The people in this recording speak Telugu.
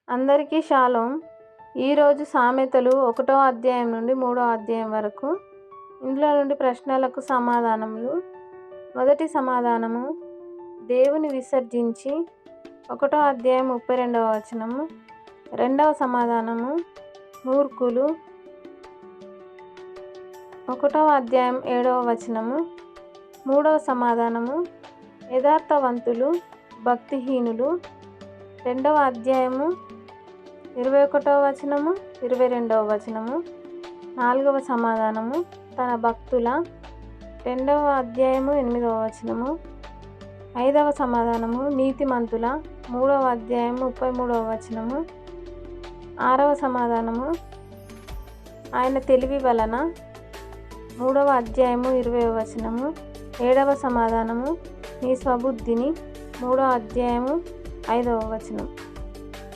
అందరికీ షాలోం. ఈరోజు సామెతలు 1వ అధ్యాయం నుండి 3వ అధ్యాయం వరకు. ఇందులో నుండి ప్రశ్నలకు సమాధానములు. మొదటి సమాధానము, దేవుని విసర్జించి 1వ అధ్యాయం 32వ వచనము. రెండవ సమాధానము, మూర్ఖులు 1వ అధ్యాయం 7వ వచనము. మూడవ సమాధానము, యథార్థవంతులు భక్తిహీనులు 2వ అధ్యాయము 21వ వచనము 22వ వచనము. నాలుగవ సమాధానము, తన భక్తుల 2వ అధ్యాయము 8వ వచనము. ఐదవ సమాధానము, నీతిమంతుల 3వ అధ్యాయము 33వ వచనము. ఆరవ సమాధానము, ఆయన తెలివి వలన 3వ అధ్యాయము 20వ వచనము. ఏడవ సమాధానము, నీ స్వబుద్ధిని 3వ అధ్యాయము 5వ వచనం.